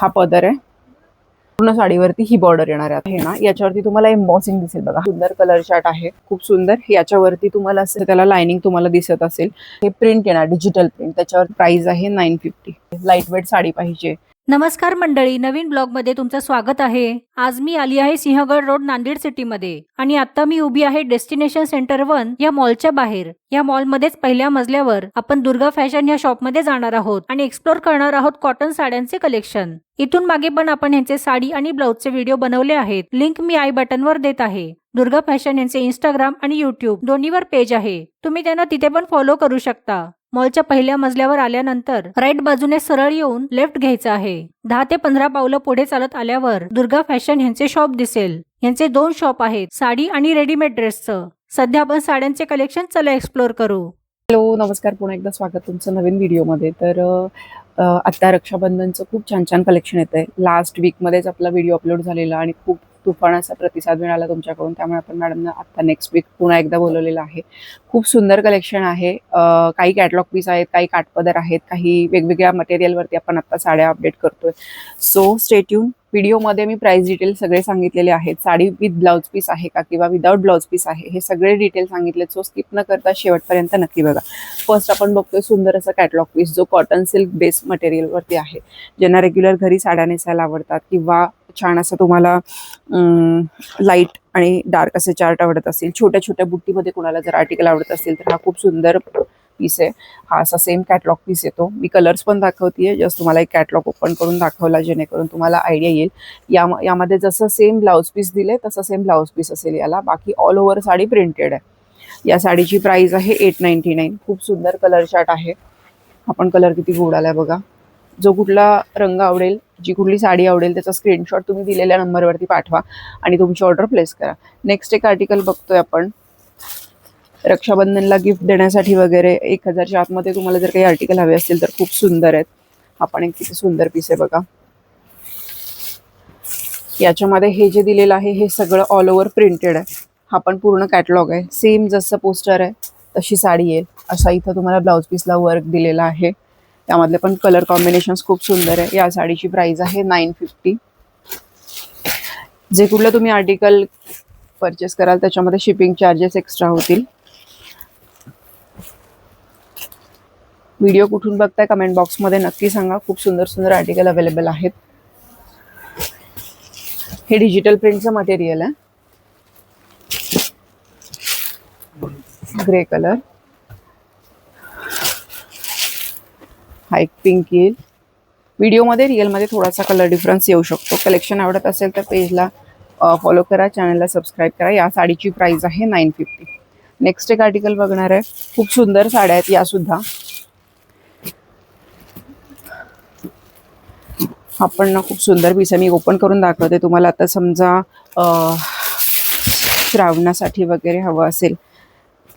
हा पदर आहे, पूर्ण साडीवरती ही बॉर्डर येणार आहे ना. याच्यावरती तुम्हाला एम्बॉसिंग दिसेल बघा, सुंदर कलर चार्ट आहे, खूप सुंदर. याच्यावरती तुम्हाला असं त्याला लाइनिंग तुम्हाला दिसत असेल. हे प्रिंट येणार, डिजिटल प्रिंट. त्याच्यावर प्राइस आहे 950. लाईट वेट साडी पाहिजे. नमस्कार मंडळी, नवीन ब्लॉग मध्ये तुमचं स्वागत आहे. आज मी आली आहे सिंहगड रोड, नांदेड सिटी मध्ये आणि आता मी उभी आहे डेस्टिनेशन सेंटर 1 या मॉलच्या बाहेर. या मॉल मध्येच पहिल्या मजल्यावर आपण दुर्गा फॅशन या शॉप मध्ये जाणार आहोत आणि एक्सप्लोर करणार आहोत कॉटन साड्यांचे कलेक्शन. इथून मागे पण आपण यांचे साडी आणि ब्लाउजचे व्हिडिओ बनवले आहेत. लिंक मी आय बटन वर देत आहे. दुर्गा फॅशन यांचे इंस्टाग्राम आणि युट्यूब दोन्हीवर पेज आहे, तुम्ही त्यांना तिथे पण फॉलो करू शकता. मॉलच्या पहिल्या मजल्यावर आल्यानंतर राईट बाजूने सरळ येऊन लेफ्ट घ्यायचं आहे. 10 ते 15 पावलं पुढे चालत आल्यावर दुर्गा फॅशन यांचे शॉप दिसेल. यांचे 2 शॉप आहेत, साडी आणि रेडीमेड ड्रेसचं. सध्या आपण साड्यांचे कलेक्शन चला एक्सप्लोर करू. हॅलो, नमस्कार, पुन्हा एकदा स्वागत तुमचं नवीन व्हिडिओमध्ये. तर आता रक्षाबंधनचं खूप छान छान कलेक्शन येत आहे. लास्ट वीकमध्येच आपला व्हिडिओ अपलोड झालेला आणि खूप तुफान असा प्रतिसाद मिळाला तुमच्याकडून. त्यामुळे आपण मॅडमना आता नेक्स्ट वीक पुन्हा एकदा बोलवलेलं आहे. खूप सुंदर कलेक्शन आहे. काही कॅटलॉग पीस आहेत, काही काठपदर आहेत, काही वेगवेगळ्या मटेरियलवरती आपण आता साड्या अपडेट करतोय. So stay tune. व्हिडिओमध्ये मी प्राइस डिटेल सगळे सांगितलेले आहेत. साडी विथ ब्लाउज पीस आहे का किंवा विदाउट ब्लाउज पीस आहे, हे सगळे डिटेल सांगितले. सो स्किप न करता शेवटपर्यंत नक्की बघा. फर्स्ट आपण बघतोय सुंदर असा कॅटलॉग पीस, जो कॉटन सिल्क बेस मटेरियलवरती आहे. ज्यांना रेग्युलर घरी साड्या नेसायला आवडतात किंवा छान असं तुम्हाला लाईट आणि डार्क असे चार्ट आवडत असतील, छोट्या छोट्या बुट्टीमध्ये कुणाला जर आर्टिकल आवडत असतील, तर हा खूप सुंदर पीस आहे. हा असा सेम कॅटलॉग पीस येतो. मी कलर्स पण दाखवतेय, जस्ट तुम्हाला एक कॅटलॉग ओपन करून दाखवला जेणेकरून तुम्हाला आयडिया येईल. यामध्ये जसं सेम ब्लाउज पीस दिले तसं सेम ब्लाउज पीस असेल याला. बाकी ऑल ओव्हर साडी प्रिंटेड आहे. या साडीची प्राइस आहे 899. खूप सुंदर कलर चार्ट आहे. आपण कलर किती गोड आलाय बघा. जो कुठला रंग आवडेल, जी कुठली साडी आवडेल, त्याचा स्क्रीनशॉट तुम्ही दिलेल्या नंबरवरती पाठवा आणि तुमची ऑर्डर प्लेस करा. नेक्स्ट एक आर्टिकल बघतोय आपण, रक्षाबंधनला गिफ्ट देण्यासाठी वगैरे 1000च्या आतमध्ये तुम्हाला जर काही आर्टिकल हवे असतील तर खूप सुंदर आहेत. आपण एक किती सुंदर पीस आहे बघा. याच्यामध्ये हे जे दिलेलं आहे हे सगळं ऑल ओव्हर प्रिंटेड आहे. हा पण पूर्ण कॅटलॉग आहे. सेम जसं पोस्टर आहे तशी साडी येईल असा इथं तुम्हाला ब्लाउज पीसला वर्क दिलेला आहे. त्यामधले पण कलर कॉम्बिनेशन्स खूप सुंदर आहे. या साडीची प्राइस आहे 950. जे कुठलं तुम्ही आर्टिकल परचेस कराल त्याच्यामध्ये शिपिंग चार्जेस एक्स्ट्रा होतील. व्हिडिओ कुठून बघताय कमेंट बॉक्समध्ये नक्की सांगा. खूप सुंदर सुंदर आर्टिकल अवेलेबल आहेत. हे डिजिटल प्रिंटचं मटेरियल आहे. ग्रे कलर, हा एक पिंक येईल. व्हिडिओमध्ये रिअलमध्ये थोडासा कलर डिफरन्स येऊ शकतो. कलेक्शन आवडत असेल तर पेजला फॉलो करा, चॅनलला सबस्क्राईब करा. या साडीची प्राइस आहे 950. नेक्स्ट एक आर्टिकल बघणार आहे. खूप सुंदर साड्या आहेत या सुद्धा. आपण ना खूप सुंदर पीस आहे. मी ओपन करून दाखवते तुम्हाला. आता समजा श्रावणासाठी वगैरे हवं असेल.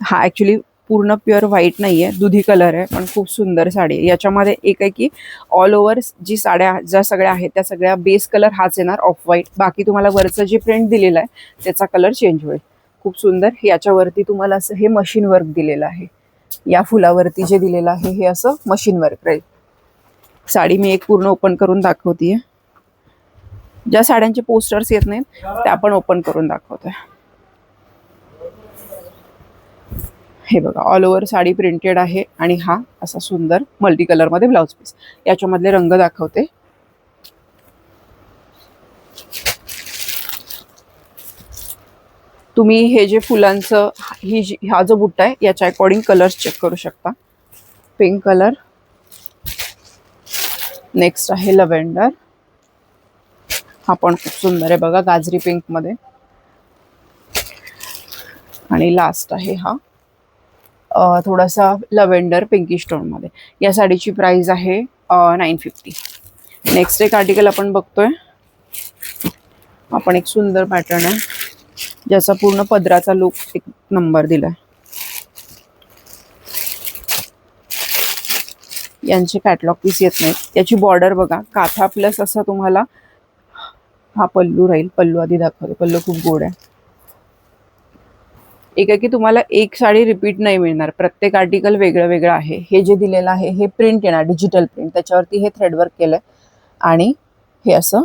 हा ॲक्च्युली पूर्ण प्युअर व्हाईट नाही आहे, दुधी कलर आहे, पण खूप सुंदर साडी आहे. याच्यामध्ये एक आहे की ऑल ओव्हर जी साड्या ज्या सगळ्या आहेत त्या सगळ्या बेस कलर हाच येणार, ऑफ व्हाईट. बाकी तुम्हाला वरचं जे प्रिंट दिलेलं आहे त्याचा कलर चेंज होईल. खूप सुंदर. याच्यावरती तुम्हाला असं हे मशीन वर्क दिलेलं आहे. या फुलावरती जे दिलेलं आहे हे असं मशीन वर्क राहील. साडी मी एक पूर्ण ओपन करून दाखवतेय. ज्या साड्यांचे पोस्टर्स येत नाहीत त्या आपण ओपन करून दाखवतोय. हे बघा, ऑल ओव्हर साडी प्रिंटेड आहे आणि हा असा सुंदर मल्टी कलर मध्ये ब्लाउज पीस. याच्यामधले रंग दाखवते. तुम्ही हे जे फुलांचं हा जो बुट्टा आहे याच्या अकॉर्डिंग कलर्स चेक करू शकता. पिंक कलर, नेक्स्ट आहे लव्हेंडर. हा पण खूप सुंदर आहे बघा, गाजरी पिंक मध्ये. आणि लास्ट आहे हा थोडासा लव्हेंडर पिंकिश टोन मध्ये. या साडीची प्राइस आहे 950. नेक्स्ट एक आर्टिकल आपण बघतोय. आपण एक सुंदर पॅटर्न आहे ज्याचा पूर्ण पदराचा लुक एक नंबर दिलाय. यांचे कॅटलॉग पीस येत नाहीत. याची बॉर्डर बघा, काथा प्लस असं तुम्हाला हा पल्लू राहील. पल्लू आधी दाखवते. पल्लू खूप गोड आहे. एक आहे की तुम्हाला एक साडी रिपीट नाही मिळणार, प्रत्येक आर्टिकल वेगळं वेगळं आहे. हे जे दिलेलं आहे हे प्रिंट येणार, डिजिटल प्रिंट. त्याच्यावरती हे थ्रेडवर्क केलंय आणि हे असं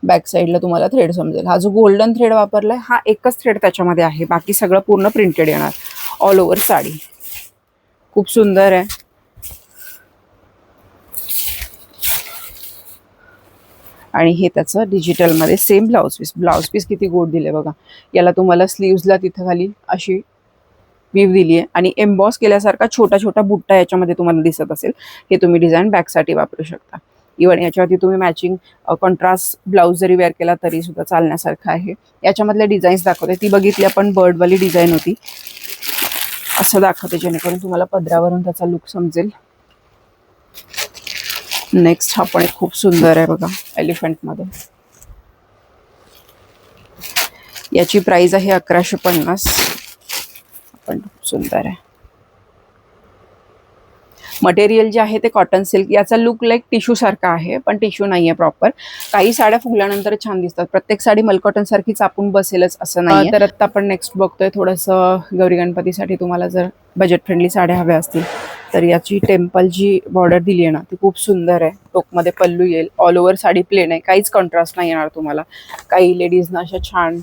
बॅक साईडला तुम्हाला थ्रेड समजेल. हा जो गोल्डन थ्रेड वापरलाय हा एकच थ्रेड त्याच्यामध्ये आहे, बाकी सगळं पूर्ण प्रिंटेड येणार ऑल ओव्हर साडी. खूप सुंदर आहे. आणि हे त्याचं डिजिटलमध्ये सेम ब्लाउज पीस किती गोड दिले बघा. याला तुम्हाला स्लीव्सला तिथं खाली अशी वीव दिली आहे आणि एम्बॉस केल्यासारखा छोटा छोटा बुट्टा याच्यामध्ये तुम्हाला दिसत असेल. हे तुम्ही डिझाईन बॅकसाठी वापरू शकता. इव्हन याच्यावरती तुम्ही मॅचिंग कॉन्ट्रास्ट ब्लाऊज जरी वेअर केला तरी सुद्धा चालण्यासारखं आहे. याच्यामधल्या डिझाईन्स दाखवते, ती बघितली आपण, बर्डवाली डिझाईन होती. असं दाखवते जेणेकरून तुम्हाला पदरावरून त्याचा लुक समजेल. नेक्स्ट हा पण एक खूप सुंदर आहे बघा, एलिफंटमध्ये. याची प्राइस आहे 1150. पण खूप सुंदर आहे. मटेरियल जे आहे ते कॉटन सिल्क. याचा लुक लाईक टिश्यू सारखा आहे, पण टिश्यू नाहीये प्रॉपर. काही साड्या फुगल्यानंतर छान दिसतात, प्रत्येक साडी मलकॉटन सारखी चापून बसेलच असं नाही. तर आता आपण नेक्स्ट बघतोय थोडंसं गौरी गणपतीसाठी तुम्हाला जर बजेट फ्रेंडली साड्या हव्या असतील तर याची टेम्पल जी बॉर्डर दिली आहे ना ती खूप सुंदर आहे. टोकमध्ये पल्लू येईल. ऑल ओव्हर साडी प्लेन आहे, काहीच कॉन्ट्रास्ट नाही येणार तुम्हाला. काही लेडीजना अशा छान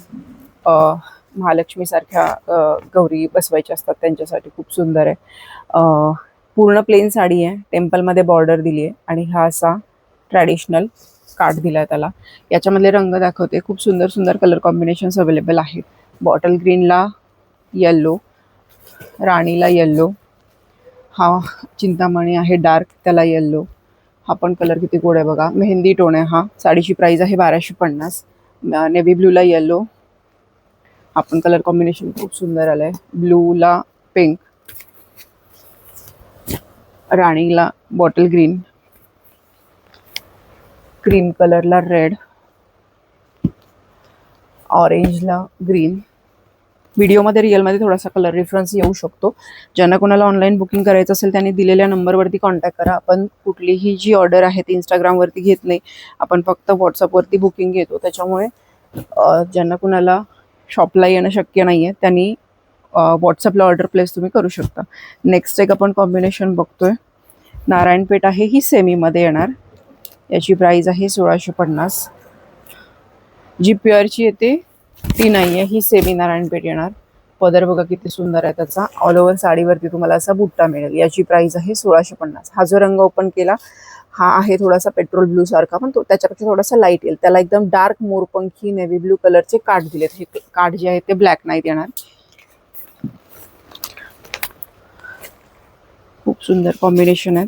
महालक्ष्मी सारख्या गौरी बसवायच्या असतात त्यांच्यासाठी खूप सुंदर आहे. पूर्ण प्लेन साडी आहे, टेम्पलमध्ये बॉर्डर दिली आहे आणि हा असा ट्रॅडिशनल काठ दिला आहे त्याला. याच्यामधले रंग दाखवते, खूप सुंदर सुंदर कलर कॉम्बिनेशन्स अवेलेबल आहेत. बॉटल ग्रीनला येल्लो, राणीला येल्लो, हा चिंतामणी आहे डार्क त्याला येल्लो. हा पण कलर किती गोड आहे बघा, मेहंदी टोन आहे हा. साडीची प्राइस आहे 1250. नेव्ही ब्लूला येल्लो, हा पण कलर कॉम्बिनेशन खूप सुंदर आलंय. ब्लूला पिंक, राणीला बॉटल ग्रीन, क्रीम कलरला रेड, ऑरेंजला ग्रीन. व्हिडिओमध्ये रिअलमध्ये थोडासा कलर डिफरन्स येऊ शकतो. ज्यांना कोणाला ऑनलाईन बुकिंग करायचं असेल त्यांनी दिलेल्या नंबरवरती कॉन्टॅक्ट करा. आपण कुठलीही जी ऑर्डर आहे ती इंस्टाग्रामवरती घेत नाही, आपण फक्त व्हॉट्सअपवरती बुकिंग घेतो. त्याच्यामुळे ज्यांना कुणाला शॉपला येणं शक्य नाही आहे त्यांनी व्हॉट्सअपला ऑर्डर प्लेस तुम्ही करू शकता. नेक्स्ट एक आपण कॉम्बिनेशन बघतोय, नारायणपेठ आहे, ही सेमीमध्ये येणार. याची प्राइस आहे 1650. जी प्युअरची येते ती नाही आहे, ही सेमी नारायणपेठ येणार. पदर बघा किती सुंदर आहे त्याचा. ऑल ओव्हर साडीवरती तुम्हाला असा बुट्टा मिळेल. याची प्राइस आहे 1650. हा जो रंग ओपन केला हा आहे थोडासा पेट्रोल ब्लू सारखा, पण तो त्याच्यापेक्षा थोडासा लाईट येईल. त्याला एकदम डार्क मोरपंखी नेव्ही ब्लू कलरचे काठ दिलेत. हे काठ जे आहे ते ब्लॅक नाहीत येणार. खूप सुंदर कॉम्बिनेशन आहे.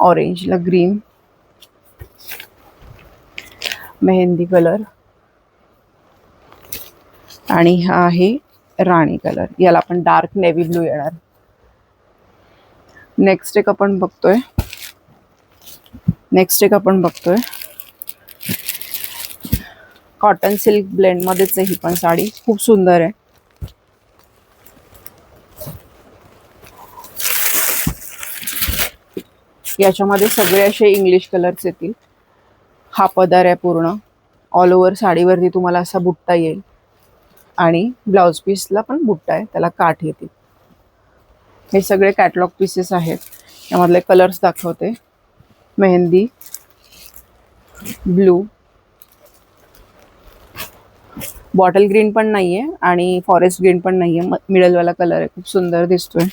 ऑरेंजला ग्रीन, मेहंदी कलर आणि हा आहे राणी कलर. याला आपण डार्क नेव्ही ब्लू येणार. नेक्स्ट एक आपण बघतोय कॉटन सिल्क ब्लेंड मध्येच आहे ही पण साडी. खूप सुंदर आहे. याच्यामध्ये सगळे असे इंग्लिश कलर्स येतील. हा पदर आहे पूर्ण. ऑल ओव्हर साडीवरती तुम्हाला असा बुट्टा येईल आणि ब्लाउज पीसला पण बुट्टा आहे, त्याला काठ येतील. हे सगळे कॅटलॉग पीसेस आहेत. यामधले कलर्स दाखवते, मेहंदी, ब्लू, बॉटल ग्रीन पण नाहीये आणि फॉरेस्ट ग्रीन पण नाहीये, मिडलवाला कलर आहे. खूप सुंदर दिसतोय.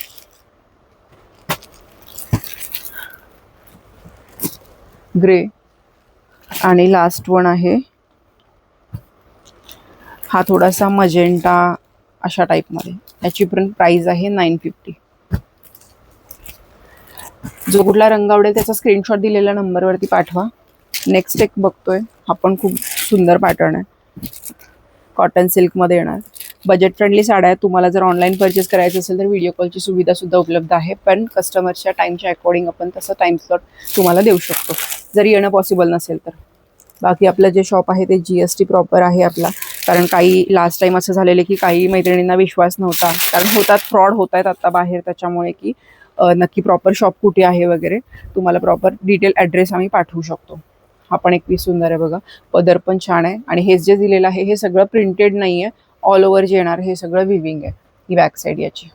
ग्रे आणि लास्ट वन आहे हा थोडासा मजेंटा अशा टाईपमध्ये. याची पण प्राइस आहे 950. जो कुठला रंग आवडेल त्याचा स्क्रीनशॉट दिलेल्या नंबरवरती पाठवा. नेक्स्ट एक बघतोय, हा पण खूप सुंदर पॅटर्न आहे, कॉटन सिल्कमध्ये येणार. बजेट फ्रेंडली साड्या आहेत. तुम्हाला जर ऑनलाईन परचेस करायचं असेल तर व्हिडिओ कॉलची सुविधा सुद्धा उपलब्ध आहे, पण कस्टमरच्या टाईमच्या अकॉर्डिंग आपण तसं टाईम स्लॉट तुम्हाला देऊ शकतो जर येणं पॉसिबल नसेल तर. बाकी आपलं जे शॉप आहे ते GST प्रॉपर आहे आपला. कारण काही लास्ट टाइम असं झालेलं की काही मैत्रिणींना विश्वास नव्हता, कारण होतात फ्रॉड होत आहेत आता बाहेर, त्याच्यामुळे की नक्की प्रॉपर शॉप कुठे आहे वगैरे तुम्हाला प्रॉपर डिटेल ॲड्रेस आम्ही पाठवू शकतो. हा पण एक पीस सुंदर आहे बघा. पदर पण छान आहे आणि हे जे दिलेलं आहे हे सगळं प्रिंटेड नाही आहे. ऑल ओव्हर जे येणार हे सगळं विविंग आहे. ही बॅक साईड याची.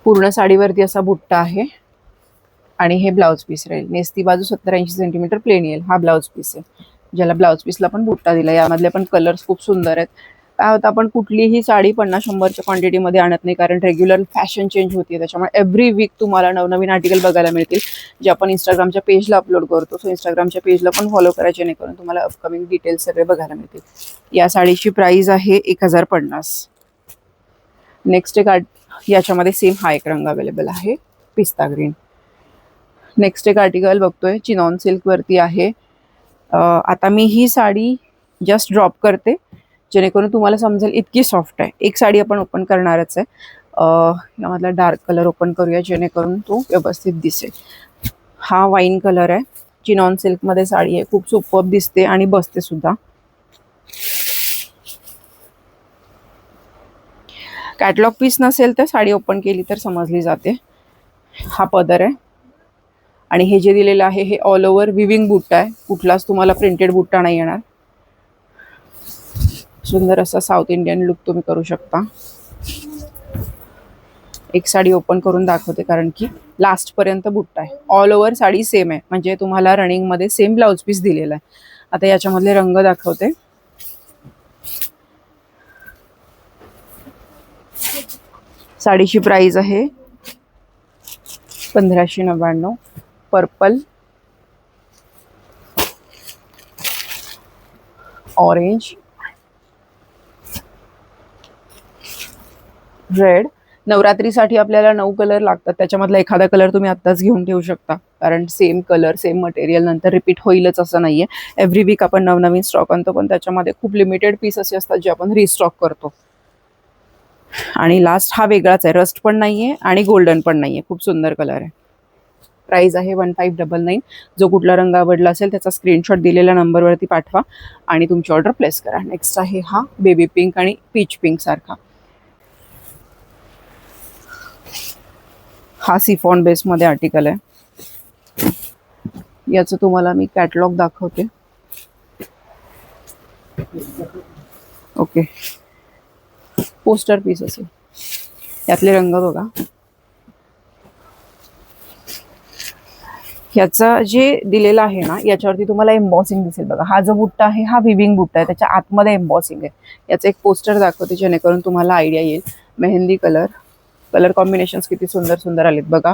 पूर्ण साडीवरती असा बुट्टा आहे आणि हे ब्लाउज पीस राहील. नेसती बाजू 70-80 सेंटीमीटर प्लेन येईल. हा ब्लाउज पीस आहे, ज्याला ब्लाउज पीसला पण बुट्टा दिला. यामधले पण कलर्स खूप सुंदर आहेत. काय होतं, आपण कुठलीही साडी 50-100च्या क्वांटिटीमध्ये आणत नाही, कारण रेग्युलर फॅशन चेंज होती. त्याच्यामुळे एव्हरी वीक तुम्हाला नवनवीन आर्टिकल बघायला मिळतील, जे आपण इंस्टाग्रामच्या पेजला अपलोड करतो. सो इंस्टाग्रामच्या पेजला पण फॉलो करायचे, जेणेकरून तुम्हाला अपकमिंग डिटेल्स सगळे बघायला मिळतील. या साडीची प्राइस आहे 1050. नेक्स्ट एक याच्यामध्ये सेम हा एक रंग अवेलेबल आहे, पिस्ता ग्रीन. नेक्स्ट एक आर्टिकल बघतोय, चिनॉन सिल्क वरती आहे. आता मी ही साडी जस्ट ड्रॉप करते, जेणेकरून तुम्हाला समजेल इतकी सॉफ्ट आहे. एक साडी आपण ओपन करणारच आहे. यामधला डार्क कलर ओपन करूया, जेणेकरून तो व्यवस्थित दिसेल. हा वाईन कलर आहे, चिनॉन सिल्कमध्ये साडी आहे. खूप सुपर्ब दिसते आणि बसते सुद्धा. कॅटलॉग पीस नसेल तर साडी ओपन केली तर समजली जाते. हा पदर आहे आणि हे जे दिलेलं आहे हे ऑल ओव्हर विविंग बुट्टा आहे. कुठलाच तुम्हाला प्रिंटेड बुट्टा नाही येणार. सुंदर असा साऊथ इंडियन लुक तुम्ही करू शकता. एक साडी ओपन करून दाखवते, कारण की लास्ट पर्यंत बुट्टा आहे. ऑल ओव्हर साडी सेम आहे, म्हणजे तुम्हाला रनिंग मध्ये सेम ब्लाउज पीस दिलेला आहे. आता याच्यामधले रंग दाखवते. साडीची प्राइस आहे 1599. Purple, orange, red. नवरात्रीसाठी आपल्याला 9 कलर लागतात. त्याच्यामधला एखादा कलर तुम्ही आत्ताच घेऊन ठेवू शकता, कारण सेम कलर सेम मटेरियल नंतर रिपीट होईलच असं नाहीये. एव्हरी वीक आपण नवनवीन स्टॉक आणतो, पण त्याच्यामध्ये खूप लिमिटेड पीस असे असतात जे आपण रिस्टॉक करतो. आणि लास्ट हा वेगळाच आहे, रस्ट पण नाहीये आणि गोल्डन पण नाहीये. खूप सुंदर कलर आहे. प्राइस आहे 1599. जो कुठला रंग आवडला असेल त्याचा स्क्रीनशॉट दिलेल्या नंबरवरती पाठवा आणि तुमची ऑर्डर प्लेस करा. नेक्स्ट आहे हा बेबी पिंक आणि पीच पिंक सारखा. हा सिफॉन बेस मध्ये आर्टिकल आहे. याचं तुम्हाला मी कॅटलॉग दाखवते. ओके, पोस्टर पीस असेल. यातले रंग बघा. ह्याचं जे दिलेलं आहे ना, याच्यावरती तुम्हाला एम्बॉसिंग दिसेल बघा. हा जो बुट्टा आहे हा विविंग बुट्टा आहे, त्याच्या आतमध्ये एम्बॉसिंग आहे. याचं एक पोस्टर दाखवते, जेणेकरून तुम्हाला आयडिया येईल. मेहंदी कलर, कलर कॉम्बिनेशन्स किती सुंदर सुंदर आलेत बघा.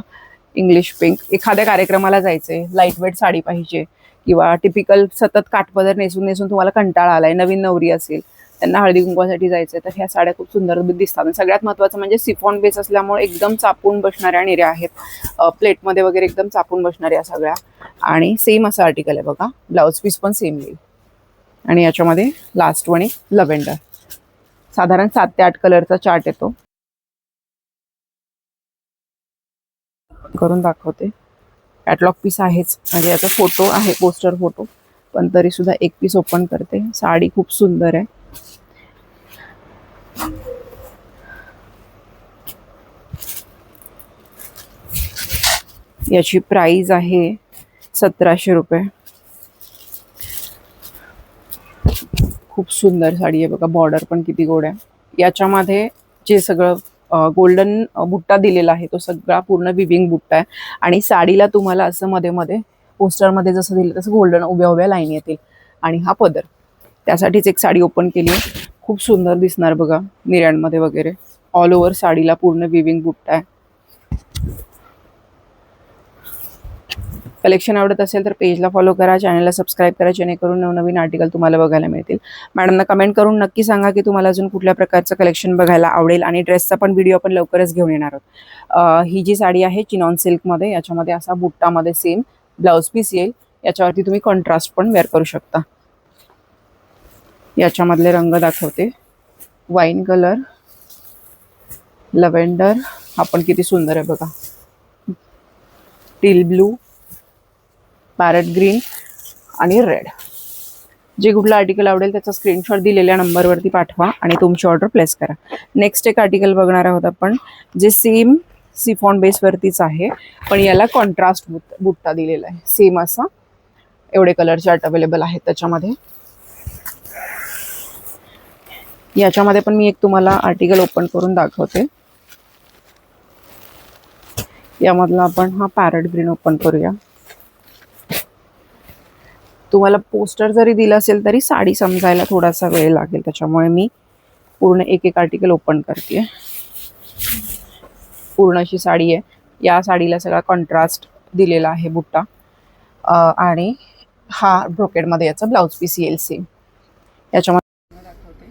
English pink. एखाद्या कार्यक्रमाला जायचंय, लाईट वेट साडी पाहिजे, किंवा टिपिकल सतत काठपदर नेसून नेसून तुम्हाला कंटाळा आलाय, नवीन नवरी असेल, त्यांना हळदी कुंकवासाठी जायचंय, तर ह्या साड्या खूप सुंदर दिसतात. सगळ्यात महत्त्वाचं म्हणजे सिफॉन बेस असल्यामुळे एकदम चापून बसणाऱ्या निर्या आहेत. प्लेटमध्ये वगैरे एकदम चापून बसणाऱ्या सगळ्या. आणि सेम असं आर्टिकल आहे बघा. ब्लाउज पीस पण सेम येईल. आणि याच्यामध्ये लास्ट वन एक लव्हेंडर. साधारण 7 ते 8 कलरचा चार्ट येतो. करून दाखवते. कॅटलॉग पीस आहेच, म्हणजे याचा फोटो आहे, पोस्टर फोटो, पण तरी सुद्धा एक पीस ओपन करते. साडी खूप सुंदर आहे. याची प्राइस आहे 1700 रुपये. खूप सुंदर साडी आहे बघा. बॉर्डर पण किती गोड आहे. याच्यामध्ये जे सगळं गोल्डन बुट्टा दिलेला आहे तो सगळा पूर्ण विविंग बुट्टा आहे. आणि साडीला तुम्हाला असं मध्ये मध्ये पोस्टरमध्ये जसं दिलं तसं गोल्डन उभ्या उभ्या लाईन येतील. आणि हा पदर, त्यासाठीच एक साडी ओपन केली आहे. खूप सुंदर दिसणार बघा निर्यांमध्ये वगैरे. ऑल ओव्हर साडीला पूर्ण विविंग बुट्टा आहे. कलेक्शन आवडत असेल तर पेजला फॉलो करा, चॅनलला सबस्क्राईब करा, जेणेकरून नवनवीन आर्टिकल तुम्हाला बघायला मिळतील. मॅडमना कमेंट करून नक्की सांगा की तुम्हाला अजून कुठल्या प्रकारचं कलेक्शन बघायला आवडेल. आणि ड्रेसचा पण व्हिडिओ आपण लवकरच घेऊन येणार आहोत. ही जी साडी आहे चिनॉन सिल्कमध्ये, याच्यामध्ये असा बुट्टामध्ये सेम ब्लाउज पीस येईल. याच्यावरती तुम्ही कॉन्ट्रास्ट पण वेअर करू शकता. याच्यामधले रंग दाखवते. वाईन कलर, लव्हेंडर, हा पण किती सुंदर आहे बघा. टील ब्लू, पॅरेट ग्रीन आणि रेड. जे कुठलं आर्टिकल आवडेल त्याचा स्क्रीनशॉट दिलेल्या नंबरवरती पाठवा आणि तुमची ऑर्डर प्लेस करा. नेक्स्ट एक आर्टिकल बघणार आहोत आपण, जे सेम सिफॉन बेसवरतीच आहे, पण याला कॉन्ट्रास्ट बुट्टा दिलेला आहे. सेम असा, एवढे कलर चार्ट अवेलेबल आहेत त्याच्यामध्ये. याच्यामध्ये पण मी एक तुम्हाला आर्टिकल ओपन करून दाखवते. यामधला आपण हा पॅरट ग्रीन ओपन करूया. तुम्हाला पोस्टर जरी दिलं असेल तरी साडी समजायला थोडासा वेळ लागेल, त्याच्यामुळे मी पूर्ण एक एक आर्टिकल ओपन करते. पूर्ण अशी साडी आहे. या साडीला सगळा कॉन्ट्रास्ट दिलेला आहे बुट्टा, आणि हा ब्रोकेडमध्ये याचा ब्लाउज पीस येईल सेम. याच्यामध्ये दाखवते.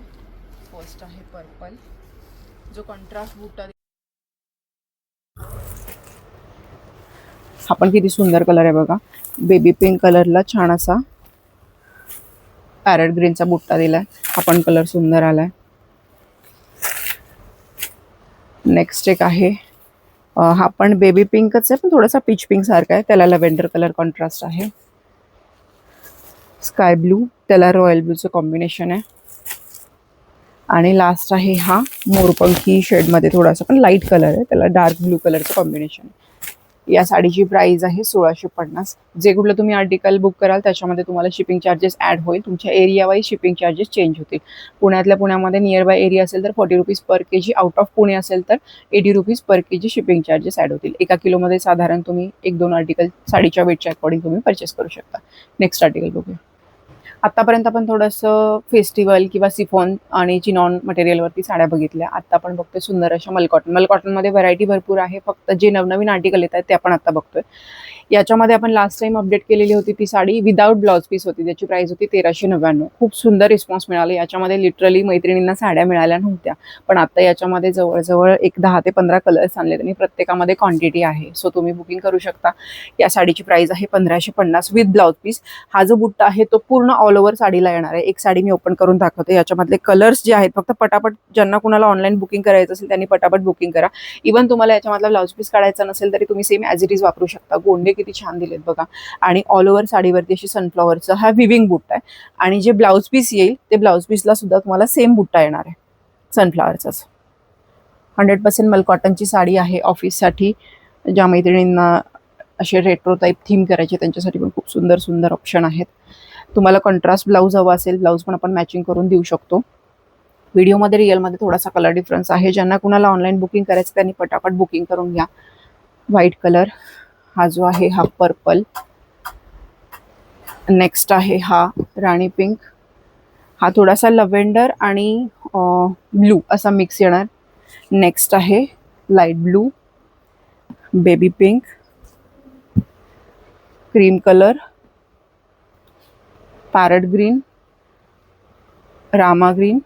फर्स्ट आहे पर्पल, जो कॉन्ट्रास्ट बुट्टा. हा पण किती सुंदर कलर आहे बघा. बेबी पिंक कलरला छान असा पॅरट ग्रीनचा बुट्टा दिलाय. हा पण कलर सुंदर आलाय. नेक्स्ट एक आहे, हा पण बेबी पिंकच आहे पण थोडासा पीच पिंक सारखा आहे. त्याला लव्हेंडर कलर कॉन्ट्रास्ट आहे. स्काय ब्लू, त्याला रॉयल ब्लूचं कॉम्बिनेशन आहे. आणि लास्ट आहे हा मोरपंखी शेडमध्ये थोडासा पण लाईट कलर आहे, त्याला डार्क ब्लू कलरचं कॉम्बिनेशन आहे. या साडीची प्राइस आहे 1650. जे कुठलं तुम्ही आर्टिकल बुक कराल त्याच्यामध्ये तुम्हाला शिपिंग चार्जेस ॲड होईल. तुमच्या area wise shipping charges change होतील. पुण्यामध्ये नियर बाय एरिया असेल तर 40 rupees per KG, out of Pune असेल तर 80 rupees per KG shipping charges add होतील. एका किलोमध्ये साधारण तुम्ही 1-2 आर्टिकल साडीच्या वेटच्या अकॉर्डिंग तुम्ही परचेस करू शकता. नेक्स्ट आर्टिकल बघूया. आतापर्यंत आपण थोडंसं फेस्टिवल किंवा सिफॉन आणि चिनॉन मटेरियलवरती साड्या बघितल्या. आता आपण बघतोय सुंदर अशा मलकॉटनमध्ये व्हरायटी भरपूर आहे. फक्त जे नवनवीन आर्टिकल येत आहेत ते आपण आता बघतोय. याच्यामध्ये आपण लास्ट टाइम अपडेट केलेली होती ती साडी विदाऊट ब्लाउज पीस होती. त्याची प्राइस होती 1399. खूप सुंदर रिस्पॉन्स मिळाला. याच्यामध्ये लिटरली मैत्रिणींना साड्या मिळाल्या नव्हत्या, पण आता याच्यामध्ये जवळजवळ एक 10 ते 15 कलर्स आणले आणि प्रत्येकामध्ये क्वांटिटी आहे. सो तुम्ही बुकिंग करू शकता. या साडीची प्राइस आहे 1550 विथ ब्लाउज पीस. हा जो बुट्टा आहे तो पूर्ण ऑल ओव्हर साडीला येणार आहे. एक साडी मी ओपन करून दाखवते. याच्यामधले कलर्स जे आहेत फक्त पटापट, ज्यांना कुणाला ऑनलाईन बुकिंग करायचं असेल त्यांनी पटापट बुकिंग करा. इव्हन तुम्हाला याच्यामधला ब्लाउज पीस काढायचा नसेल तरी तुम्ही सेम ॲज इट इज वापरू शकता. गोंडे किती छान दिलेत बघा. आणि ऑल ओव्हर साडीवरती अशी सनफ्लॉवरचा हा विविंग बुट्टा आहे. आणि जे ब्लाउज पीस येईल ते ब्लाउज पीसला सुद्धा तुम्हाला सेम बुट्टा येणार आहे सनफ्लॉवरचाच. 100% मलकॉटनची साडी आहे. ऑफिससाठी ज्या मैत्रिणींना असे रेट्रो टाईप थीम करायचे त्यांच्यासाठी पण खूप सुंदर सुंदर ऑप्शन आहेत. तुम्हाला कॉन्ट्रास्ट ब्लाऊज हवा असेल, ब्लाऊज पण आपण मॅचिंग करून देऊ शकतो. व्हिडिओमध्ये रिअलमध्ये थोडासा कलर डिफरन्स आहे. ज्यांना कुणाला ऑनलाईन बुकिंग करायचं त्यांनी पटापट बुकिंग करून घ्या. व्हाईट कलर हा जो आहे हा पर्पल. नेक्स्ट आहे हा राणी पिंक. हा थोडासा लव्हेंडर आणि ब्लू असा मिक्स येणार. नेक्स्ट आहे light blue, baby pink, cream colour, parrot green, Rama green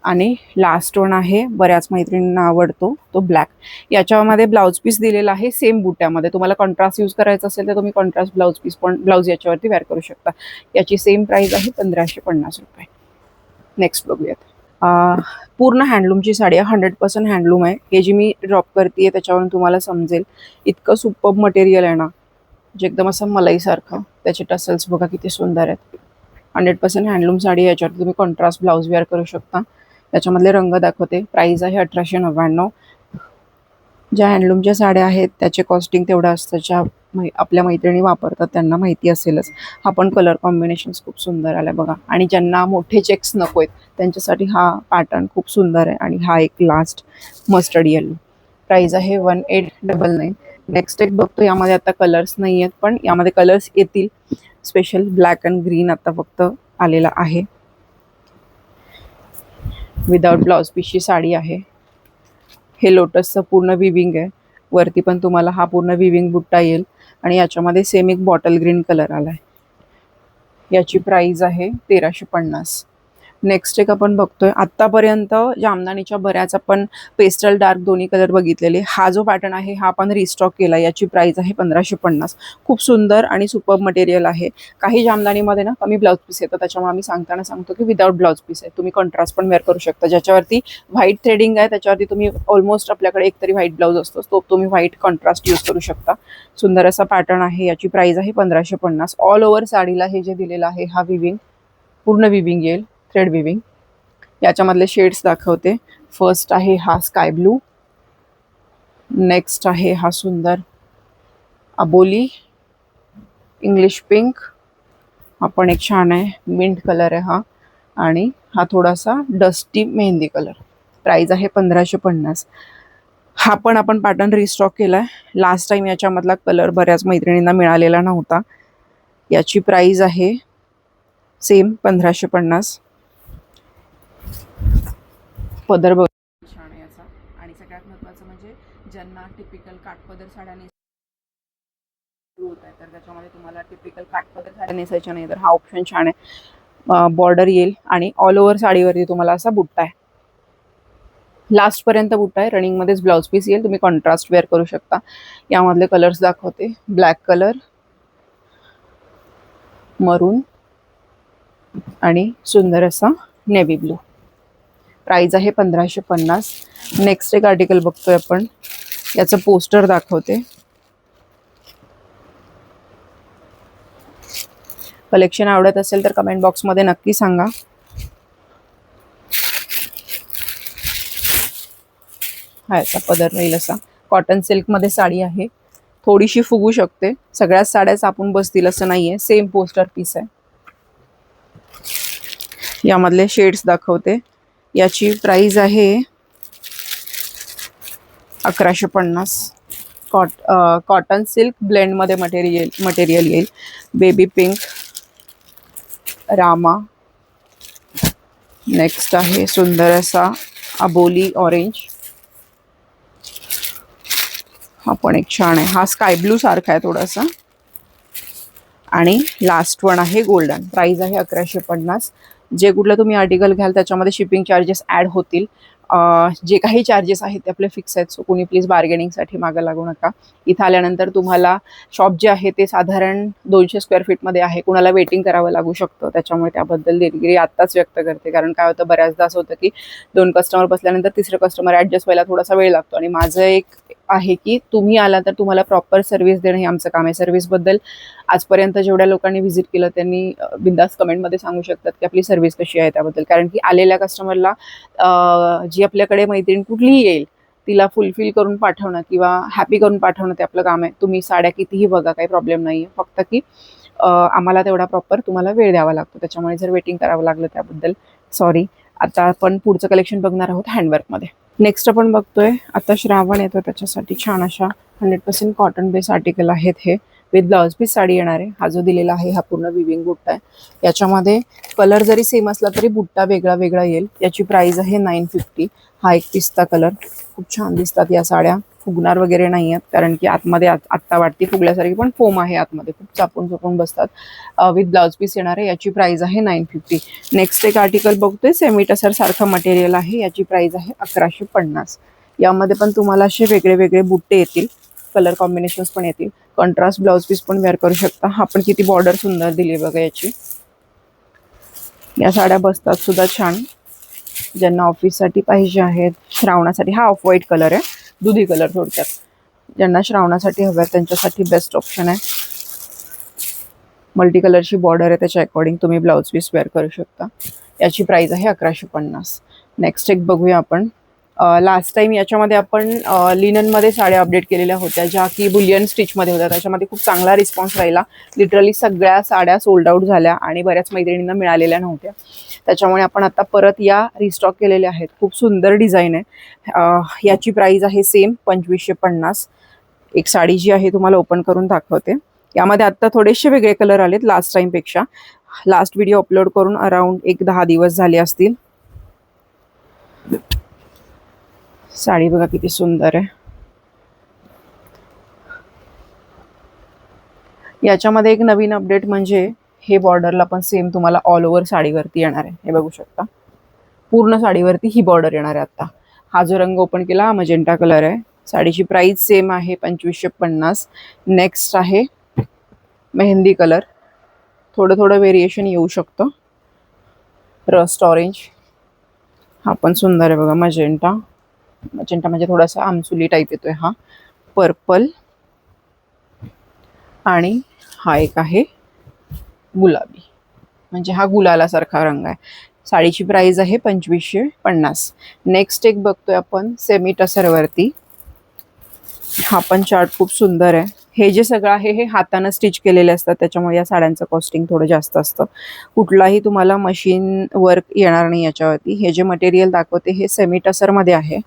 आणि लास्ट वन आहे बऱ्याच मैत्रिणींना आवडतो तो ब्लॅक. याच्यामध्ये ब्लाउज पीस दिलेला आहे सेम बुट्यामध्ये. तुम्हाला कॉन्ट्रास्ट यूज करायचं असेल तर तुम्ही कॉन्ट्रास्ट ब्लाउज पीस पण ब्लाउज याच्यावरती वेअर करू शकता. याची सेम प्राइस आहे 1550 रुपये. नेक्स्ट बघूयात. पूर्ण हँडलूमची साडी आहे. 100% हँडलूम आहे. हे जी मी ड्रॉप करते त्याच्यावरून तुम्हाला समजेल. इतकं सुपर्ब मटेरियल आहे ना, जे एकदम असं मलाईसारखं. त्याचे टसल्स बघा किती सुंदर आहेत. 100% हँडलूम साडी. याच्यावरती तुम्ही कॉन्ट्रास्ट ब्लाउज वेअर करू शकता. त्याच्यामधले रंग दाखवते. प्राइस आहे 1899. ज्या हँडलूमच्या साड्या आहेत त्याचे कॉस्टिंग तेवढं असतं. ज्या आपल्या मैत्रिणी वापरतात त्यांना माहिती असेलच. हा पण कलर कॉम्बिनेशन्स खूप सुंदर आला बघा. आणि ज्यांना मोठे चेक्स नको आहेत त्यांच्यासाठी हा पॅटर्न खूप सुंदर आहे. आणि हा एक लास्ट मस्टर्ड येलो. प्राइस आहे 1899. नेक्स्ट एक बघतो. यामध्ये आता कलर्स नाही आहेत पण यामध्ये कलर्स येतील. स्पेशल ब्लॅक अँड ग्रीन आता फक्त आलेला आहे. विदाउट ब्लाउज पीसची साडी आहे. हे लोटसचं पूर्ण विविंग आहे. वरती पण तुम्हाला हा पूर्ण विविंग बुट्टा येईल. आणि याच्यामध्ये सेम एक बॉटल ग्रीन कलर आला आहे. याची प्राइस आहे 1350. नेक्स्ट एक आपण बघतोय. आत्तापर्यंत जामदानीच्या बऱ्याच आपण पेस्टल डार्क दोन्ही कलर बघितलेले. हा जो पॅटर्न आहे हा आपण रिस्टॉक केला. याची प्राइस आहे 1550. खूप सुंदर आणि सुपर्ब मटेरियल आहे. काही जामदानीमध्ये ना कमी ब्लाउज पीस येतं, त्याच्यामुळे आम्ही सांगताना सांगतो की विदाउट ब्लाउज पीस आहे. तुम्ही कॉन्ट्रास्ट पण वेअर करू शकता. ज्याच्यावरती व्हाईट थ्रेडिंग आहे त्याच्यावरती तुम्ही ऑलमोस्ट आपल्याकडे एकतरी व्हाईट ब्लाउज असतो, तो तुम्ही व्हाईट कॉन्ट्रास्ट यूज करू शकता. सुंदर असा पॅटर्न आहे. याची प्राइस आहे 1550. ऑल ओव्हर साडीला हे जे दिलेलं आहे हा विविंग, पूर्ण विविंग येईल, थ्रेड विविंग. याच्यामधले शेड्स दाखवते. फर्स्ट आहे हा स्काय ब्लू. नेक्स्ट आहे हा सुंदर अबोली इंग्लिश पिंक. हा पण एक छान आहे. मिंट कलर आहे हा. आणि हा थोडासा डस्टी मेहंदी कलर. प्राइस आहे 1550. हा पण आपण पॅटर्न रिस्टॉक केलाय. लास्ट टाइम याच्यामधला कलर बऱ्याच मैत्रिणींना मिळालेला नव्हता. याची प्राइस आहे सेम 1550. पदर बघ छान आहे असा. आणि सगळ्यात महत्त्वाचं म्हणजे ज्यांना टिपिकल काठपदर साड्या होत आहे तर त्याच्यामध्ये तुम्हाला टिपिकल काठपदर साड्या नेसायच्या नाही तर हा ऑप्शन छान आहे. बॉर्डर येईल आणि ऑल ओव्हर साडीवरती तुम्हाला असा बुट्टा आहे. लास्ट पर्यंत बुट्टा आहे. रनिंग मध्येच ब्लाउज पीस येईल. तुम्ही कॉन्ट्रास्ट वेअर करू शकता. यामधले कलर्स दाखवते. ब्लॅक कलर, मरून आणि सुंदर असा नेव्ही ब्लू. प्राइस आहे 1550. नेक्स्ट एक आर्टिकल बघतोय आपण. याचं पोस्टर दाखवते. कलेक्शन आवडत असेल तर कमेंट बॉक्समध्ये नक्की सांगा. हा याचा पदर राहील असा. कॉटन सिल्कमध्ये साडी आहे. थोडीशी फुगू शकते. सगळ्याच साड्याच आपण बसतील असं नाहीये. सेम पोस्टर पीस आहे. यामधले शेड्स दाखवते. याची प्राइस आहे 1150. कॉटन सिल्क ब्लेंडमध्ये मटेरियल येईल. Baby pink, Rama. नेक्स्ट आहे सुंदर असा अबोली ऑरेंज. हा पण एक छान आहे. हा स्काय ब्लू सारखा आहे थोडासा. आणि लास्ट वन आहे गोल्डन. प्राइस आहे 1150. जे कुठलं तुम्ही आर्टिकल घ्याल त्याच्यामध्ये शिपिंग चार्जेस ॲड होतील. जे काही चार्जेस आहेत ते आपले फिक्स आहेत. सो कोणी प्लीज बार्गेनिंगसाठी मागं लागू नका. इथं आल्यानंतर तुम्हाला शॉप जे आहे ते साधारण 200 स्क्वेअर फीटमध्ये आहे. कुणाला वेटिंग करावं लागू शकतं. त्याच्यामुळे त्याबद्दल दिलगिरी आत्ताच व्यक्त करते. कारण काय होतं, बऱ्याचदा असं होतं की 2 कस्टमर बसल्यानंतर तिसरं कस्टमर ॲडजस्ट व्हायला थोडासा वेळ लागतो. आणि माझं एक आहे की तुम्ही आला तर तुम्हाला प्रॉपर सर्व्हिस देणं हे आमचं काम आहे. सर्व्हिसबद्दल आजपर्यंत जेवढ्या लोकांनी व्हिजिट केलं त्यांनी बिंदास कमेंटमध्ये सांगू शकतात की आपली सर्व्हिस कशी आहे त्याबद्दल. कारण की आलेल्या कस्टमरला जी आपल्याकडे मैत्रीण कुठलीही येईल तिला फुलफिल करून पाठवणं किंवा हॅपी करून पाठवणं ते आपलं काम आहे. तुम्ही साड्या कितीही बघा, काही प्रॉब्लेम नाही आहे. फक्त की आम्हाला तेवढा प्रॉपर तुम्हाला वेळ द्यावा लागतो. त्याच्यामुळे जर वेटिंग करावं लागलं त्याबद्दल सॉरी. आता आपण पुढचं कलेक्शन बघणार आहोत हँडवर्कमध्ये. नेक्स्ट आपण बघतोय आता श्रावण येतो त्याच्यासाठी छान अशा 100% कॉटन बेस आर्टिकल आहेत. हे विथ ब्लाउज पीस साडी येणार आहे. हा जो दिलेला आहे हा पूर्ण विविंग बुट्टा आहे. याच्यामध्ये कलर जरी सेम असला तरी बुट्टा वेगळा वेगळा येईल. याची प्राइस आहे 950. हा एक पिस्ता कलर. खूप छान दिसतात या साड्या. फुगणार वगैरे नाही आहेत कारण की आतमध्ये आत्ता वाटते फुगल्यासारखी पण फोम आहे आतमध्ये. खूप चापून चोपून बसतात. विथ ब्लाउज पीस येणार आहे. याची प्राइस आहे 950. नेक्स्ट एक आर्टिकल बघतोय. सेमी टसर सारखं मटेरियल आहे. याची प्राइस आहे 1150. यामध्ये पण तुम्हाला असे वेगळे वेगळे बुट्टे येतील. कलर कॉम्बिनेशन्स पण येतील. कॉन्ट्रास्ट ब्लाउज पीस पण वेअर करू शकता. हा पण किती बॉर्डर सुंदर दिली बघा याची. या साड्या बसतात सुद्धा छान. ज्यांना ऑफिससाठी पाहिजे आहेत, श्रावणासाठी. हा ऑफ व्हाईट कलर आहे, दुधी कलर थोडक्यात. ज्यांना श्रावणासाठी हवं आहे त्यांच्यासाठी बेस्ट ऑप्शन आहे. मल्टी कलरची बॉर्डर आहे, त्याच्या अकॉर्डिंग तुम्ही ब्लाउज पीस वेअर करू शकता. याची प्राइस आहे 1150. नेक्स्ट एक बघूया आपण. लास्ट टाइम याच्यामध्ये आपण लिननमध्ये साड्या अपडेट केलेल्या होत्या ज्या की बुलियन स्टिचमध्ये होत्या. त्याच्यामध्ये खूप चांगला रिस्पॉन्स राहिला. लिटरली सगळ्या साड्या सोल्ड आउट झाल्या आणि बऱ्याच मैत्रिणींना मिळालेल्या नव्हत्या. त्याच्यामुळे आपण आता परत या रिस्टॉक केलेल्या आहेत. खूप सुंदर डिझाईन आहे. याची प्राइस आहे सेम 2550. एक साडी जी आहे तुम्हाला ओपन करून दाखवते. यामध्ये आत्ता थोडेसे वेगळे कलर आलेत लास्ट टाइमपेक्षा. लास्ट व्हिडिओ अपलोड करून अराउंड 10 दिवस झाले असतील. साडी बघा किती सुंदर आहे. याच्यामध्ये एक नवीन अपडेट म्हणजे हे बॉर्डरला पण सेम तुम्हाला ऑल ओव्हर साडीवरती येणार आहे. हे बघू शकता. पूर्ण साडीवरती ही बॉर्डर येणार आहे. आता हा जो रंग ओपन केला हा मजेंटा कलर आहे. साडीची प्राइस सेम आहे 2550. नेक्स्ट आहे मेहंदी कलर. थोडं व्हेरिएशन येऊ शकतं. Rust orange. हा पण सुंदर आहे बघा. मजेंटा म्हणजे थोडासा आमसुली टाईप येतोय हा. पर्पल आणि हा एक आहे गुलाबी, म्हणजे हा गुलालासारखा रंग आहे. साडीची प्राइस आहे 2550. नेक्स्ट एक बघतोय आपण सेमी टसरवरती. हा पण चार्ट खूप सुंदर आहे. हे जे सगळं आहे हे हाताने स्टिच केलेले असतात त्याच्यामुळे या साड्यांचं कॉस्टिंग थोडं जास्त असतं. कुठलाही तुम्हाला मशीन वर्क येणार नाही याच्यावरती. हे जे मटेरियल दाखवते हे सेमी टसरमध्ये आहे.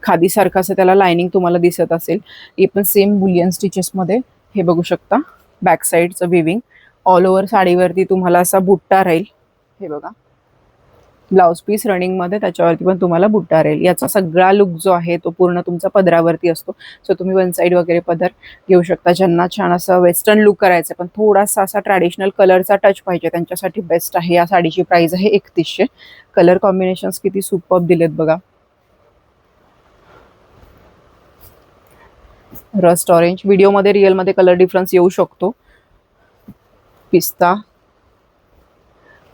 खादीसारखं असं त्याला लाइनिंग तुम्हाला दिसत असेल. हे पण सेम बुलियन स्टिचेसमध्ये हे बघू शकता. बॅक साईडचं विविंग ऑल ओव्हर साडीवरती तुम्हाला असा बुट्टा राहील. हे बघा, ब्लाउज पीस रनिंगमध्ये त्याच्यावरती पण तुम्हाला बुट्टा राहील. याचा सगळा लुक जो आहे तो पूर्ण तुमचा पदरावरती असतो. सो तुम्ही वन साईड वगैरे पदर घेऊ शकता. ज्यांना छान असं वेस्टर्न लुक करायचं पण थोडासा असा ट्रॅडिशनल कलरचा टच पाहिजे त्यांच्यासाठी बेस्ट आहे. या साडीची प्राइस आहे 3100. कलर कॉम्बिनेशन्स किती सुपर्ब दिलेत बघा. रस्ट ऑरेंज, व्हिडिओमध्ये रिअलमध्ये कलर डिफरन्स येऊ शकतो. पिस्ता,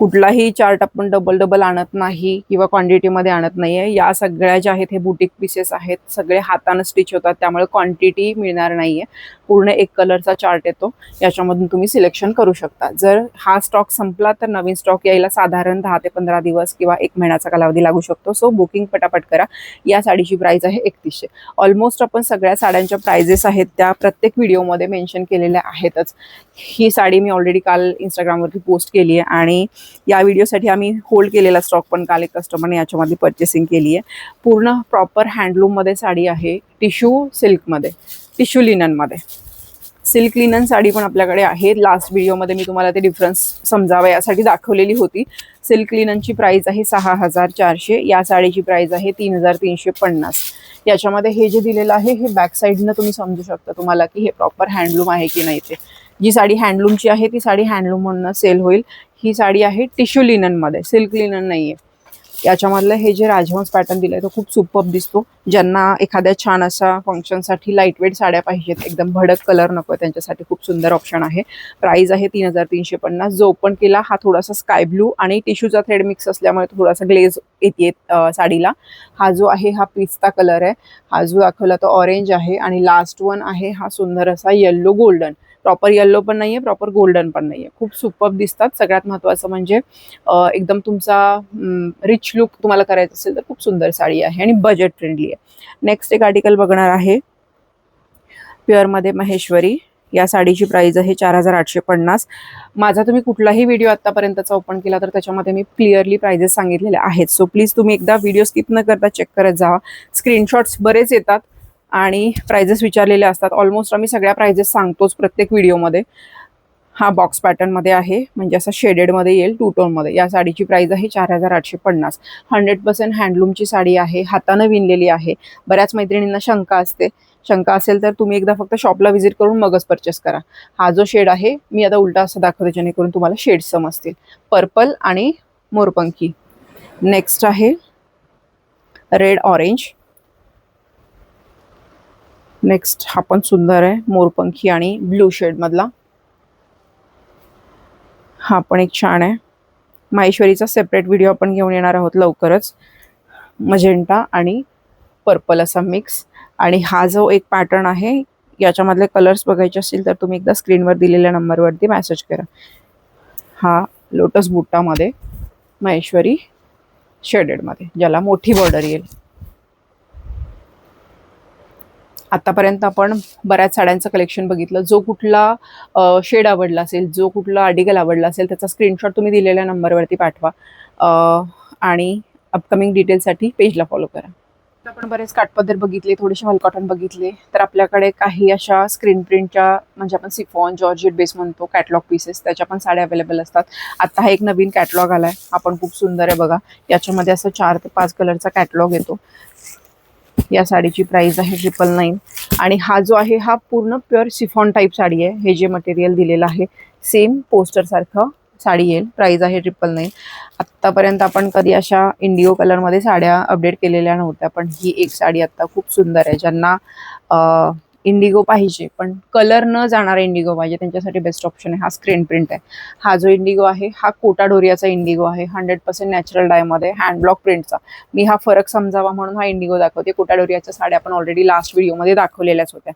कुठलाही चार्ट आपण डबल आणत नाही किंवा क्वांटिटीमध्ये आणत नाहीये. या सगळ्या ज्या आहेत हे बुटीक पीसेस आहेत, सगळे हाताने स्टिच होतात, त्यामुळे क्वांटिटी मिळणार नाहीये. पूर्ण एक कलरचा चार्ट येतो, याच्यामधून तुम्ही सिलेक्शन करू शकता. जर हा स्टॉक संपला तर नवीन स्टॉक यायला साधारण 10 ते 15 दिवस किंवा 1 महिन्याचा कालावधी लागू शकतो. सो बुकिंग पटापट करा. या साडीची प्राइस आहे 3100. ऑलमोस्ट आपण सगळ्या साड्यांच्या प्राइजेस आहेत त्या प्रत्येक व्हिडिओमध्ये मेन्शन केलेल्या आहेतच. ही साडी मी ऑलरेडी काल इंस्टाग्रामवरती पोस्ट केली आहे आणि या व्हिडिओसाठी आम्ही होल्ड केलेला स्टॉक पण काल एक कस्टमरने याच्यामध्ये परचेसिंग केली आहे. पूर्ण प्रॉपर हँडलूममध्ये साडी आहे. टिश्यू सिल्कमध्ये, टिश्यू लिननमध्ये. सिल्क लिनन साडी पण आपल्याकडे आहे. लास्ट व्हिडिओमध्ये मी तुम्हाला ते डिफरन्स समजावा यासाठी दाखवलेली होती. सिल्क लिननची प्राइस आहे 6400. या साडीची प्राइस आहे 3350. याच्यामध्ये हे जे दिलेलं आहे हे बॅक साईडनं तुम्ही समजू शकता तुम्हाला की हे प्रॉपर हँडलूम आहे की नाही ते. जी साडी हँडलूमची आहे ती साडी हँडलूम म्हणून सेल होईल. ही साडी आहे टिश्यू लिननमध्ये, सिल्क लिनन नाहीये. याच्यामधलं हे जे राजहंस पॅटर्न दिलाय तो खूप सुपर्ब दिसतो. ज्यांना एखाद्या छान असा फंक्शनसाठी लाईटवेट साड्या पाहिजेत, एकदम भडक कलर नको, त्यांच्यासाठी खूप सुंदर ऑप्शन आहे. प्राइस आहे 3350. जो ओपन केला हा थोडासा स्काय ब्लू आणि टिश्यूचा थ्रेड मिक्स असल्यामुळे थोडासा ग्लेज येते साडीला. हा जो आहे हा पिस्ता कलर आहे. हा जो दाखवला तो ऑरेंज आहे आणि लास्ट वन आहे हा सुंदर असा येल्लो गोल्डन. प्रॉपर येल्लो पण नाहीये, प्रॉपर गोल्डन पण नाहीये. खूप सुपर्ब दिसतात. सगळ्यात महत्त्वाचं म्हणजे एकदम तुमचा रिच लुक तुम्हाला करायचं असेल तर खूप सुंदर साडी आहे आणि बजेट फ्रेंडली आहे. नेक्स्ट एक आर्टिकल बघणार आहे प्युअरमध्ये महेश्वरी. या साडीची प्राइस आहे 4850. माझा तुम्ही कुठलाही व्हिडिओ आतापर्यंतचा ओपन केला तर त्याच्यामध्ये मी क्लिअरली प्राइजेस सांगितलेले आहेत. सो प्लीज तुम्ही एकदा व्हिडिओ स्किप न करता चेक करत जावा. स्क्रीनशॉट्स बरेच येतात आणि प्राइजेस विचारलेले असतात. ऑलमोस्ट आम्ही सगळ्या प्राइजेस सांगतोच प्रत्येक व्हिडिओमध्ये. हा बॉक्स पॅटर्नमध्ये आहे, म्हणजे असं शेडेडमध्ये येईल, 2 टोनमध्ये. या साडीची प्राइस आहे 4850. 100% हँडलूमची साडी आहे, हातानं विणलेली आहे. बऱ्याच मैत्रिणींना शंका असेल तर तुम्ही एकदा फक्त शॉपला व्हिजिट करून मगच परचेस करा. हा जो शेड आहे मी आता उलटा असं दाखवते जेणेकरून तुम्हाला शेड्स समजतील. पर्पल आणि मोरपंखी. नेक्स्ट आहे रेड ऑरेंज. नेक्स्ट हा पण सुंदर आहे, मोरपंखी आणि ब्लू शेड मधला. हा पण एक छान आहे. माहेश्वरीचा सेपरेट व्हिडिओ आपण घेऊन येणार आहोत लवकरच. मजेंटा आणि पर्पल असा मिक्स. आणि हा जो एक पॅटर्न आहे याच्यामधले कलर्स बघायचे असतील तर तुम्ही एकदा स्क्रीनवर दिलेल्या नंबरवरती मेसेज करा. हा लोटस बुट्टामध्ये माहेश्वरी शेडेडमध्ये, ज्याला मोठी बॉर्डर येईल. आतापर्यंत आपण बऱ्याच साड्यांचं कलेक्शन बघितलं. जो कुठला शेड आवडला असेल, जो कुठला आर्टिकल आवडला असेल त्याचा स्क्रीनशॉट तुम्ही दिलेल्या नंबरवरती पाठवा आणि अपकमिंग डिटेल्ससाठी पेजला फॉलो करा. आपण बरेच काठपदर बघितले, थोडेसे हलकॉटन बघितले, तर आपल्याकडे काही अशा स्क्रीन प्रिंटच्या म्हणजे आपण सिफॉन जॉर्जेट बेस म्हणतो कॅटलॉग पीसेस, त्याच्या पण साड्या अवेलेबल असतात. आता हा एक नवीन कॅटलॉग आलाय, हा पण खूप सुंदर आहे बघा. याच्यामध्ये असं 4 ते 5 कलरचा कॅटलॉग येतो. या साडीची प्राइस आहे 999. आणि हा जो आहे हा पूर्ण प्युअर सिफॉन टाईप साडी आहे. हे जे मटेरियल दिलेलं आहे सेम पोस्टर सारखं साडी येईल. प्राइस आहे 999. आत्तापर्यंत आपण कधी अशा इंडिगो कलरमध्ये साड्या अपडेट केलेल्या नव्हत्या, पण ही एक साडी आत्ता खूप सुंदर आहे. ज्यांना इंडिगो पाहिजे पण कलर न जाणारा इंडिगो पाहिजे त्यांच्यासाठी बेस्ट ऑप्शन आहे. हा स्क्रीन प्रिंट आहे. हा जो इंडिगो आहे हा कोटा डोरियाचा इंडिगो आहे. 100% नॅचरल डायमध्ये हँडब्लॉक प्रिंटचा. मी हा फरक समजावा म्हणून हा इंडिगो दाखवते. कोटा डोरियाच्या साड्या आपण ऑलरेडी लास्ट व्हिडिओमध्ये दाखवलेल्याच होत्या.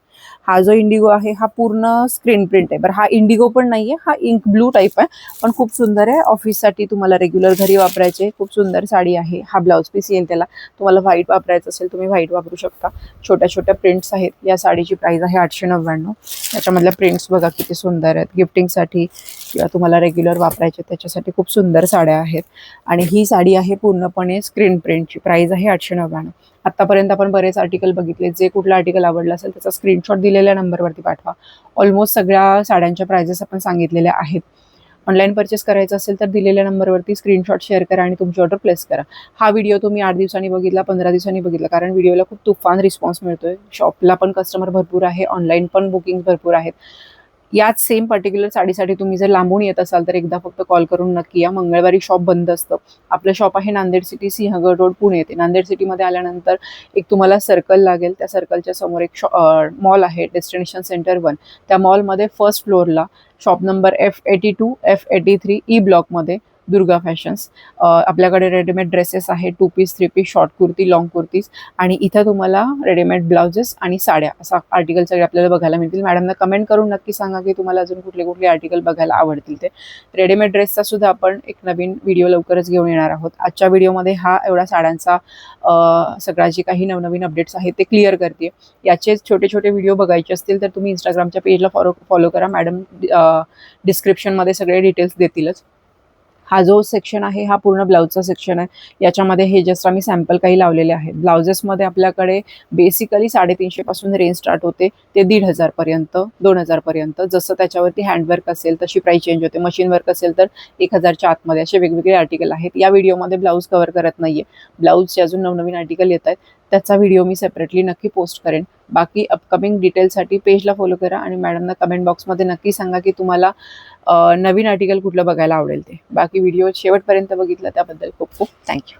हा जो इंडिगो आहे हा पूर्ण स्क्रीन प्रिंट आहे. बरं हा इंडिगो पण नाहीये, हा इंक ब्लू टाईप आहे, पण खूप सुंदर आहे. ऑफिससाठी तुम्हाला रेग्युलर घरी वापरायचे खूप सुंदर साडी आहे. हा ब्लाउज पीस येईल त्याला. तुम्हाला व्हाईट वापरायचं असेल तुम्ही व्हाईट वापरू शकता. छोट्या छोट्या प्रिंट्स आहेत. या साडीची प्राइस आहे 899. त्याच्यामधल्या प्रिंट्स बघा किती सुंदर आहेत. गिफ्टिंगसाठी किंवा तुम्हाला रेग्युलर वापरायचे त्याच्यासाठी खूप सुंदर साड्या आहेत. आणि ही साडी आहे पूर्णपणे स्क्रीन प्रिंटची. प्राइस आहे 899. आतापर्यंत आपण बरेच आर्टिकल बघितले. जे कुठलं आर्टिकल आवडलं असेल त्याचा स्क्रीनशॉट दिलेल्या नंबरवरती पाठवा. ऑलमोस्ट सगळ्या साड्यांच्या प्राइजेस आपण सांगितलेल्या आहेत. ऑनलाईन परचेस करायचं असेल तर दिलेल्या नंबरवरती स्क्रीनशॉट शेअर करा आणि तुमची ऑर्डर प्लेस करा. हा व्हिडिओ तुम्ही 8 दिवसांनी बघितला, 15 दिवसांनी बघितला, कारण व्हिडिओला खूप तुफान रिस्पॉन्स मिळतोय. शॉपला पण कस्टमर भरपूर आहे, ऑनलाईन पण बुकिंग भरपूर आहेत. याच सेम पर्टिक्युलर साडीसाठी तुम्ही जर लांबून येत असाल तर एकदा फक्त कॉल करून नक्की या. मंगळवारी शॉप बंद असतं. आपलं शॉप आहे नांदेड सिटी, सिंहगड रोड, पुणे येथे. नांदेड सिटीमध्ये आल्यानंतर एक तुम्हाला सर्कल लागेल. त्या सर्कलच्या समोर एक मॉल आहे, डेस्टिनेशन सेंटर 1. त्या मॉलमध्ये फर्स्ट फ्लोअरला shop number F82 F83 E ब्लॉकमध्ये दुर्गा फॅशन्स. आपल्याकडे रेडीमेड ड्रेसेस आहे, 2 piece 3 piece, short kurti, long kurtis, आणि इथं तुम्हाला रेडीमेड ब्लाउजेस आणि साड्या असा आर्टिकल सगळे आपल्याला बघायला मिळतील. मॅडमना कमेंट करून नक्की सांगा की तुम्हाला अजून कुठले कुठले आर्टिकल बघायला आवडतील ते. रेडीमेड ड्रेसचा सुद्धा आपण एक नवीन व्हिडिओ लवकरच घेऊन येणार आहोत. आजच्या व्हिडिओमध्ये हा एवढा साड्यांचा सगळा जे काही नवनवीन अपडेट्स आहेत ते क्लिअर करते. याचे छोटे छोटे व्हिडिओ बघायचे असतील तर तुम्ही इंस्टाग्रामच्या पेजला फॉलो करा. मॅडम डिस्क्रिप्शनमध्ये सगळे डिटेल्स देतीलच. हा जो सेक्शन आहे हा पूर्ण ब्लाउजचा सेक्शन आहे. याच्यामध्ये हे जस्ट आम्ही सॅम्पल काही लावलेले आहेत. ब्लाउजेसमध्ये आपल्याकडे बेसिकली 350 पासून रेंज स्टार्ट होते ते 1500 पर्यंत, 2000 पर्यंत. जसं त्याच्यावरती हँडवर्क असेल तशी प्राइस चेंज होते. मशीन वर्क असेल तर 1000च्या आतमध्ये असे वेगवेगळे आर्टिकल आहेत. या व्हिडिओमध्ये ब्लाऊज कव्हर करत नाहीये. ब्लाऊजचे अजून नवनवीन आर्टिकल येत आहेत, त्याचा व्हिडिओ मी सेपरेटली नक्की पोस्ट करेन. बाकी अपकमिंग डिटेल्ससाठी पेजला फॉलो करा आणि मॅडमना कमेंट बॉक्समध्ये नक्की सांगा की तुम्हाला नवीन आर्टिकल कुठलं बघायला आवडेल ते. बाकी व्हिडिओ शेवटपर्यंत बघितला त्याबद्दल खूप खूप थँक्यू.